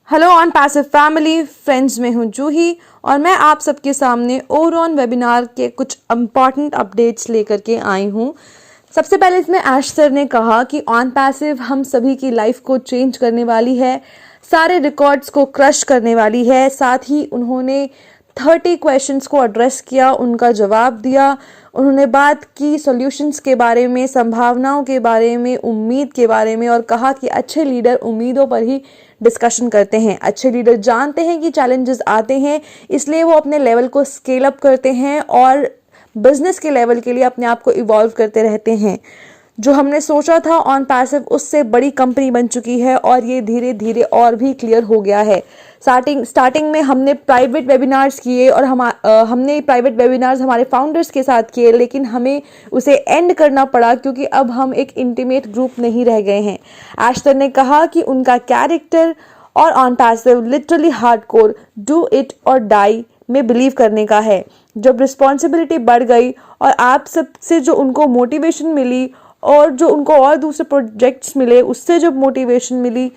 Hello on passive family friends, में हूँ जूही और मैं आप सबके सामने ओरॉन वेबिनार के कुछ इम्पॉर्टेंट अपडेट्स लेकर के आई हूँ। सबसे पहले इसमें ऐश सर ने कहा कि ऑन पैसिव हम सभी की लाइफ को चेंज करने वाली है, सारे रिकॉर्ड्स को क्रश करने वाली है। साथ ही उन्होंने 30 क्वेश्चंस को एड्रेस किया, उनका जवाब दिया। उन्होंने बात की सॉल्यूशंस के बारे में, संभावनाओं के बारे में, उम्मीद के बारे में और कहा कि अच्छे लीडर उम्मीदों पर ही डिस्कशन करते हैं। अच्छे लीडर जानते हैं कि चैलेंजेस आते हैं, इसलिए वो अपने लेवल को स्केल अप करते हैं और बिजनेस के लेवल के लिए अपने आप को इवॉल्व करते रहते हैं। जो हमने सोचा था ऑन पैसिव, उससे बड़ी कंपनी बन चुकी है और ये धीरे धीरे और भी क्लियर हो गया है। स्टार्टिंग में हमने प्राइवेट वेबिनार्स किए और हमने प्राइवेट वेबिनार्स हमारे फाउंडर्स के साथ किए, लेकिन हमें उसे एंड करना पड़ा क्योंकि अब हम एक इंटीमेट ग्रुप नहीं रह गए हैं। एस्टर ने कहा कि उनका कैरेक्टर और on passive literally hardcore do it और डाई में बिलीव करने का है। जब रिस्पॉन्सिबिलिटी बढ़ गई और आप सब से जो उनको मोटिवेशन मिली और जो उनको और दूसरे प्रोजेक्ट्स मिले, उससे जब मोटिवेशन मिली,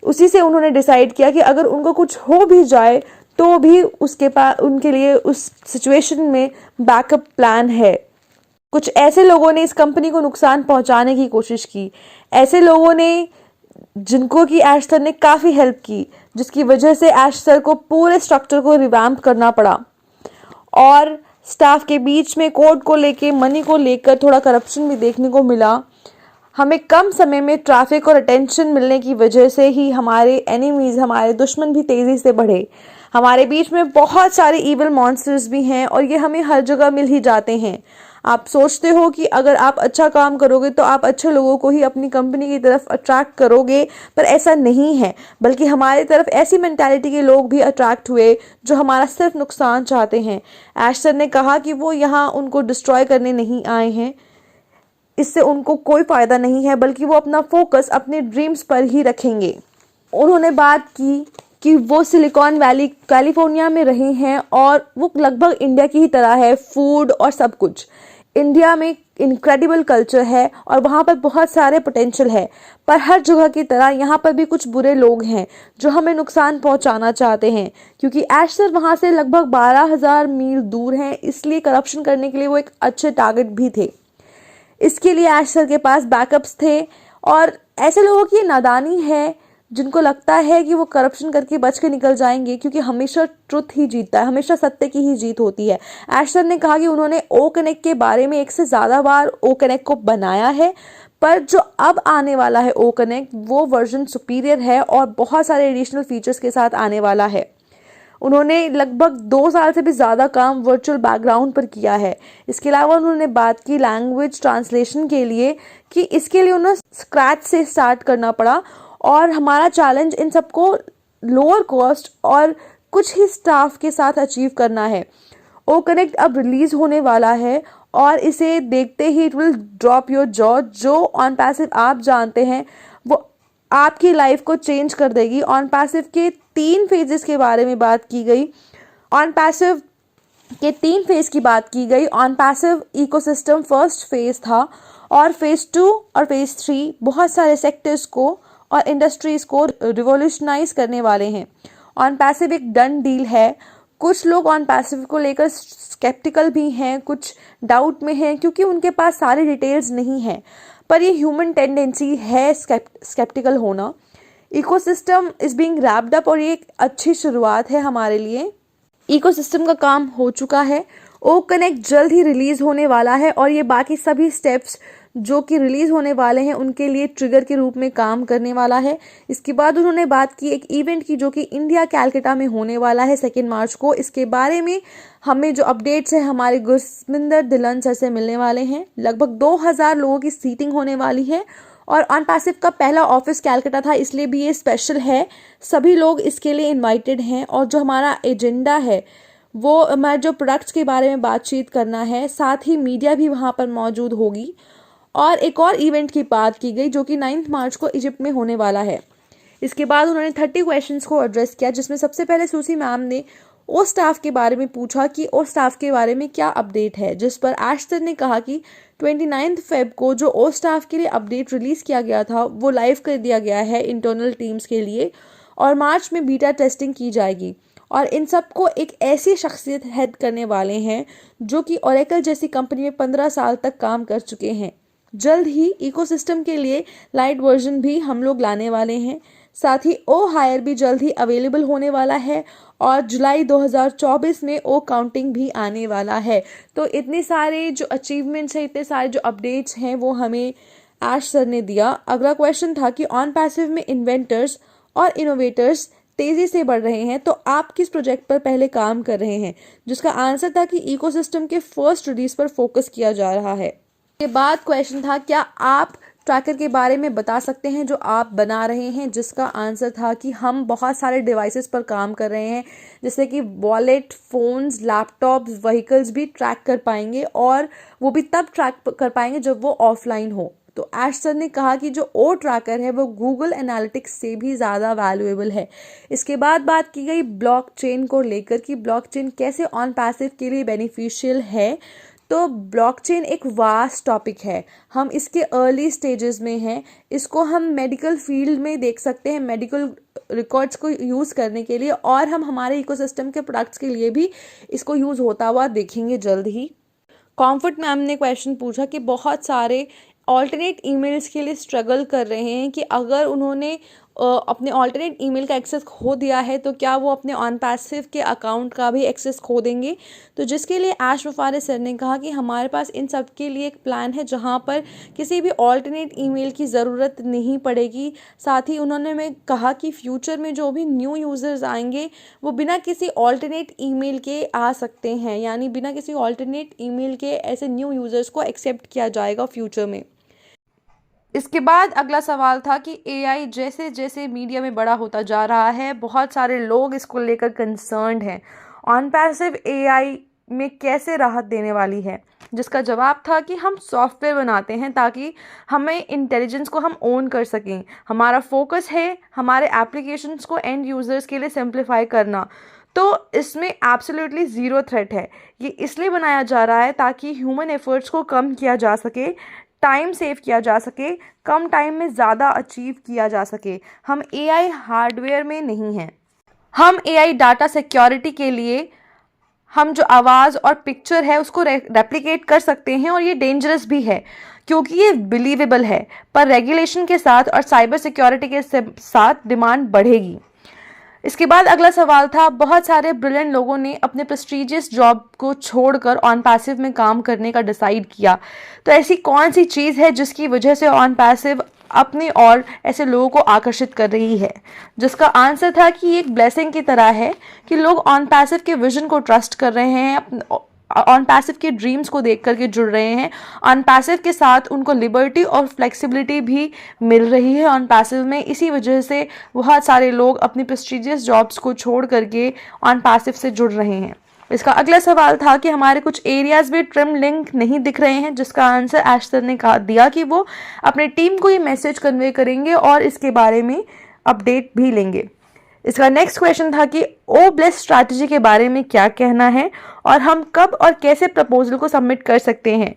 उसी से उन्होंने डिसाइड किया कि अगर उनको कुछ हो भी जाए तो भी उसके पास उनके लिए उस सिचुएशन में बैकअप प्लान है। कुछ ऐसे लोगों ने इस कंपनी को नुकसान पहुंचाने की कोशिश की, ऐसे लोगों ने जिनको कि ऐश सर ने काफ़ी हेल्प की, जिसकी वजह से ऐश सर को पूरे स्ट्रक्चर को रिवैम्प करना पड़ा और स्टाफ के बीच में कोड को लेके, मनी को लेकर थोड़ा करप्शन भी देखने को मिला। हमें कम समय में ट्रैफिक और अटेंशन मिलने की वजह से ही हमारे एनिमीज, हमारे दुश्मन भी तेज़ी से बढ़े। हमारे बीच में बहुत सारे इविल मॉन्स्टर्स भी हैं और ये हमें हर जगह मिल ही जाते हैं। आप सोचते हो कि अगर आप अच्छा काम करोगे तो आप अच्छे लोगों को ही अपनी कंपनी की तरफ अट्रैक्ट करोगे, पर ऐसा नहीं है, बल्कि हमारी तरफ ऐसी मेंटालिटी के लोग भी अट्रैक्ट हुए जो हमारा सिर्फ नुकसान चाहते हैं। ऐश सर ने कहा कि वो यहाँ उनको डिस्ट्रॉय करने नहीं आए हैं, इससे उनको कोई फ़ायदा नहीं है, बल्कि वो अपना फोकस अपने ड्रीम्स पर ही रखेंगे। उन्होंने बात की कि वो सिलिकॉन वैली कैलिफोर्निया में रहे हैं और वो लगभग इंडिया की ही तरह है, फूड और सब कुछ। इंडिया में इनक्रेडिबल कल्चर है और वहाँ पर बहुत सारे पोटेंशियल है, पर हर जगह की तरह यहाँ पर भी कुछ बुरे लोग हैं जो हमें नुकसान पहुँचाना चाहते हैं। क्योंकि ऐश सर वहाँ से लगभग 12,000 मील दूर हैं, इसलिए करप्शन करने के लिए वो एक अच्छे टारगेट भी थे। इसके लिए ऐश सर के पास बैकअप्स थे और ऐसे लोगों की नादानी है जिनको लगता है कि वो करप्शन करके बच के निकल जाएंगे, क्योंकि हमेशा ट्रुथ ही जीतता है, हमेशा सत्य की ही जीत होती है। ऐश सर ने कहा कि उन्होंने ओ कनेक्ट के बारे में 1 से ज़्यादा बार ओ कनेक्ट को बनाया है, पर जो अब आने वाला है ओ कनेक्ट, वो वर्जन सुपीरियर है और बहुत सारे एडिशनल फीचर्स के साथ आने वाला है। उन्होंने लगभग 2 साल से भी ज़्यादा काम वर्चुअल बैकग्राउंड पर किया है। इसके अलावा उन्होंने बात की लैंग्वेज ट्रांसलेशन के लिए कि इसके लिए उन्हें स्क्रैच से स्टार्ट करना पड़ा और हमारा चैलेंज इन सबको लोअर कॉस्ट और कुछ ही स्टाफ के साथ अचीव करना है। ओ कनेक्ट अब रिलीज होने वाला है और इसे देखते ही it will drop your jaw. जो ऑन पैसिव आप जानते हैं वो आपकी लाइफ को चेंज कर देगी। ऑन पैसिव के 3 फेजेस के बारे में बात की गई। ऑन पैसिव के 3 फेज की बात की गई। On passive ecosystem first phase था और फेज 2 और फेज 3 बहुत सारे सेक्टर्स को और इंडस्ट्रीज को रिवोल्यूशनाइज करने वाले हैं। ऑन पैसिव एक डन डील है। कुछ लोग ऑन पैसिव को लेकर स्केप्टिकल भी हैं, कुछ डाउट में हैं क्योंकि उनके पास सारी डिटेल्स नहीं है, पर ये ह्यूमन टेंडेंसी है स्केप्टिकल होना। Ecosystem is being wrapped up और ये एक अच्छी शुरुआत है हमारे लिए। इकोसिस्टम का काम हो चुका है। ओ कनेक्ट जल्द ही रिलीज होने वाला है और ये बाकी सभी स्टेप्स जो कि रिलीज होने वाले हैं उनके लिए ट्रिगर के रूप में काम करने वाला है। इसके बाद उन्होंने बात की एक इवेंट की जो कि इंडिया कैलकाटा में होने वाला है 2 मार्च को। इसके बारे में हमें जो अपडेट्स है हमारे गुरस्मिंदर धिल्लन सर से मिलने वाले हैं। लगभग 2000 लोगों की सीटिंग होने वाली है और ऑन पैसिव का पहला ऑफिस कैलकाटा था, इसलिए भी ये स्पेशल है। सभी लोग इसके लिए इन्वाइटेड हैं और जो हमारा एजेंडा है वो हमारे जो प्रोडक्ट्स के बारे में बातचीत करना है, साथ ही मीडिया भी वहाँ पर मौजूद होगी। और एक और इवेंट की बात की गई जो कि 9 मार्च को इजिप्ट में होने वाला है। इसके बाद उन्होंने 30 क्वेश्चंस को एड्रेस किया, जिसमें सबसे पहले सूसी मैम ने ओ स्टाफ के बारे में पूछा कि ओ स्टाफ के बारे में क्या अपडेट है, जिस पर ऐश सर ने कहा कि 29 फेब को जो ओ स्टाफ के लिए अपडेट रिलीज किया गया था वो लाइव कर दिया गया है इंटरनल टीम्स के लिए और मार्च में बीटा टेस्टिंग की जाएगी। और इन सबको एक ऐसी शख्सियत हेड करने वाले हैं जो कि ओरेकल जैसी कंपनी में 15 साल तक काम कर चुके हैं। जल्द ही इकोसिस्टम के लिए लाइट वर्जन भी हम लोग लाने वाले हैं। साथ ही ओ हायर भी जल्द ही अवेलेबल होने वाला है और जुलाई 2024 में ओ काउंटिंग भी आने वाला है। तो इतने सारे जो अचीवमेंट्स हैं, इतने सारे जो अपडेट्स हैं वो हमें एश सर ने दिया। अगला क्वेश्चन था कि ऑन पैसिव में इन्वेंटर्स और इनोवेटर्स तेजी से बढ़ रहे हैं, तो आप किस प्रोजेक्ट पर पहले काम कर रहे हैं, जिसका आंसर था कि इकोसिस्टम के फर्स्ट रिलीज पर फोकस किया जा रहा है। के बाद क्वेश्चन था क्या आप ट्रैकर के बारे में बता सकते हैं जो आप बना रहे हैं, जिसका आंसर था कि हम बहुत सारे डिवाइसेस पर काम कर रहे हैं, जैसे कि वॉलेट, फोन्स, लैपटॉप्स, व्हीकल्स भी ट्रैक कर पाएंगे और वो भी तब ट्रैक कर पाएंगे जब वो ऑफलाइन हो। तो एश सर ने कहा कि जो ओ ट्रैकर है वो गूगल एनालिटिक्स से भी ज़्यादा वैल्यूएबल है। इसके बाद बात की गई ब्लॉकचेन को लेकर कि ब्लॉकचेन कैसे ऑन पैसिव के लिए बेनिफिशियल है। तो ब्लॉकचेन एक वास्ट टॉपिक है, हम इसके अर्ली स्टेजेस में हैं। इसको हम मेडिकल फील्ड में देख सकते हैं, मेडिकल रिकॉर्ड्स को यूज़ करने के लिए, और हम हमारे इकोसिस्टम के प्रोडक्ट्स के लिए भी इसको यूज़ होता हुआ देखेंगे जल्द ही। कॉम्फर्ट मैम ने क्वेश्चन पूछा कि बहुत सारे ऑल्टरनेट ईमेल्स के लिए स्ट्रगल कर रहे हैं कि अगर उन्होंने अपने ऑल्टरनेट ईमेल का एक्सेस खो दिया है तो क्या वो अपने ऑन पैसिव के अकाउंट का भी एक्सेस खो देंगे। तो जिसके लिए एश मुफारिस सर ने कहा कि हमारे पास इन सब के लिए एक प्लान है जहां पर किसी भी ऑल्टरनेट ईमेल की ज़रूरत नहीं पड़ेगी। साथ ही उन्होंने में कहा कि फ्यूचर में जो भी न्यू यूज़र्स आएंगे वो बिना किसी ऑल्टरनेट ईमेल के आ सकते हैं, यानी बिना किसी ऑल्टरनेट ईमेल के ऐसे न्यू यूज़र्स को एक्सेप्ट किया जाएगा फ्यूचर में। इसके बाद अगला सवाल था कि एआई जैसे जैसे मीडिया में बड़ा होता जा रहा है, बहुत सारे लोग इसको लेकर कंसर्न्ड हैं, ऑन पैसिव एआई में कैसे राहत देने वाली है। जिसका जवाब था कि हम सॉफ्टवेयर बनाते हैं ताकि हमें इंटेलिजेंस को हम ओन कर सकें। हमारा फोकस है हमारे एप्लीकेशंस को एंड यूज़र्स के लिए सिंप्लीफाई करना। तो इसमें एब्सोल्युटली ज़ीरो थ्रेट है। ये इसलिए बनाया जा रहा है ताकि ह्यूमन एफर्ट्स को कम किया जा सके, टाइम सेव किया जा सके, कम टाइम में ज़्यादा अचीव किया जा सके। हम एआई हार्डवेयर में नहीं हैं। हम एआई डाटा सिक्योरिटी के लिए हम जो आवाज़ और पिक्चर है उसको रेप्लिकेट कर सकते हैं, और ये डेंजरस भी है क्योंकि ये बिलीवेबल है, पर रेगुलेशन के साथ और साइबर सिक्योरिटी के साथ डिमांड बढ़ेगी। इसके बाद अगला सवाल था, बहुत सारे ब्रिलियंट लोगों ने अपने प्रेस्टीजियस जॉब को छोड़कर ऑन पैसिव में काम करने का डिसाइड किया। तो ऐसी कौन सी चीज़ है जिसकी वजह से ऑन पैसिव अपने और ऐसे लोगों को आकर्षित कर रही है। जिसका आंसर था कि ये एक ब्लेसिंग की तरह है कि लोग ऑन पैसिव के विजन को ट्रस्ट कर रहे हैं, ऑन पैसिव के ड्रीम्स को देख करके जुड़ रहे हैं। ऑन पैसिव के साथ उनको लिबर्टी और फ्लेक्सिबिलिटी भी मिल रही है ऑन पैसिव में। इसी वजह से बहुत सारे लोग अपनी प्रेस्टीजियस जॉब्स को छोड़ करके ऑन पैसिव से जुड़ रहे हैं। इसका अगला सवाल था कि हमारे कुछ एरियाज में ट्रिम लिंक नहीं दिख रहे हैं, जिसका आंसर एश सर ने दिया कि वो अपने टीम को ये मैसेज कन्वे करेंगे और इसके बारे में अपडेट भी लेंगे। इसका नेक्स्ट क्वेश्चन था कि ओ ब्लेस स्ट्रैटेजी के बारे में क्या कहना है और हम कब और कैसे प्रपोजल को सबमिट कर सकते हैं।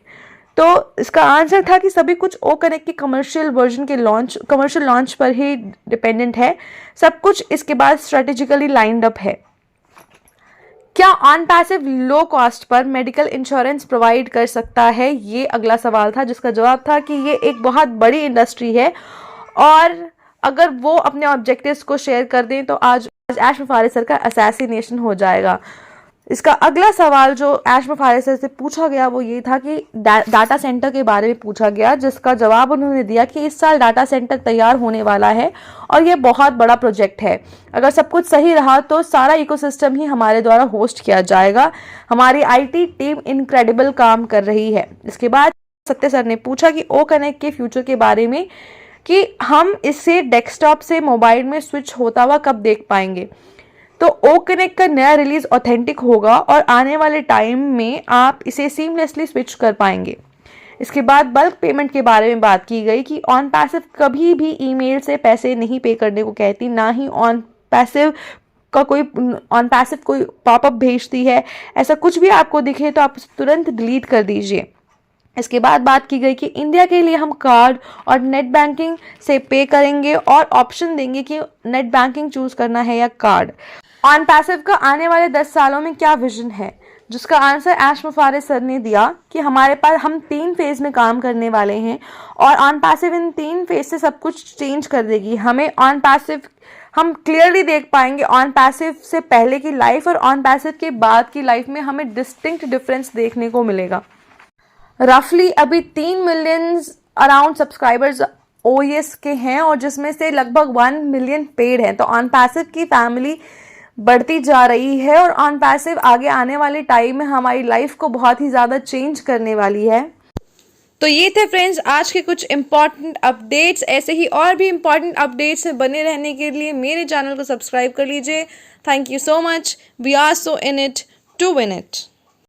तो इसका आंसर था कि सभी कुछ ओ कनेक्ट के कमर्शियल वर्जन के कमर्शियल लॉन्च पर ही डिपेंडेंट है। सब कुछ इसके बाद स्ट्रेटेजिकली लाइंड अप है। क्या on passive low cost per medical insurance provide कर सकता है, ये अगला सवाल था, जिसका जवाब था कि ये एक बहुत बड़ी इंडस्ट्री है और अगर वो अपने ऑब्जेक्टिव्स को शेयर कर दें तो आज एश मुफारिस सर का असैसिनेशन हो जाएगा। इसका अगला सवाल जो एश मुफारिस सर से पूछा गया वो ये था कि डाटा सेंटर के बारे में पूछा गया, जिसका जवाब उन्होंने दिया कि इस साल डाटा सेंटर तैयार होने वाला है और ये बहुत बड़ा प्रोजेक्ट है। अगर सब कुछ सही रहा तो सारा इकोसिस्टम ही हमारे द्वारा होस्ट किया जाएगा। हमारी आईटी टीम इनक्रेडिबल काम कर रही है। इसके बाद सत्य सर ने पूछा कि ओ कनेक्ट के फ्यूचर के बारे में कि हम इससे डेस्कटॉप से मोबाइल में स्विच होता हुआ कब देख पाएंगे। तो ओ कनेक्ट का नया रिलीज ऑथेंटिक होगा और आने वाले टाइम में आप इसे सीमलेसली स्विच कर पाएंगे। इसके बाद बल्क पेमेंट के बारे में बात की गई कि ऑन पैसिव कभी भी ईमेल से पैसे नहीं पे करने को कहती, ना ही ऑन पैसिव कोई पॉपअप भेजती है। ऐसा कुछ भी आपको दिखे तो आप तुरंत डिलीट कर दीजिए। इसके बाद बात की गई कि इंडिया के लिए हम कार्ड और नेट बैंकिंग से पे करेंगे और ऑप्शन देंगे कि नेट बैंकिंग चूज करना है या कार्ड। ऑन पैसिव का आने वाले 10 सालों में क्या विजन है, जिसका आंसर ऐश मुफारिस सर ने दिया कि हमारे पास हम 3 फेज में काम करने वाले हैं और ऑन पैसिव इन 3 फेज से सब कुछ चेंज कर देगी। हमें ऑन पैसिव हम क्लियरली देख पाएंगे ऑन पैसिव से पहले की लाइफ और ऑन पैसिव के बाद की लाइफ में हमें डिस्टिंक्ट डिफरेंस देखने को मिलेगा। रफली अभी 3 मिलियन अराउंड सब्सक्राइबर्स OES के हैं और जिसमें से लगभग 1 मिलियन पेड हैं। तो ऑन पैसिव की फैमिली बढ़ती जा रही है और ऑन पैसिव आगे आने वाले टाइम में हमारी लाइफ को बहुत ही ज़्यादा चेंज करने वाली है। तो ये थे फ्रेंड्स आज के कुछ इंपॉर्टेंट अपडेट्स। ऐसे ही और भी इंपॉर्टेंट अपडेट्स में बने रहने के लिए मेरे चैनल को सब्सक्राइब कर लीजिए। Thank you so much. We are so in it to win it.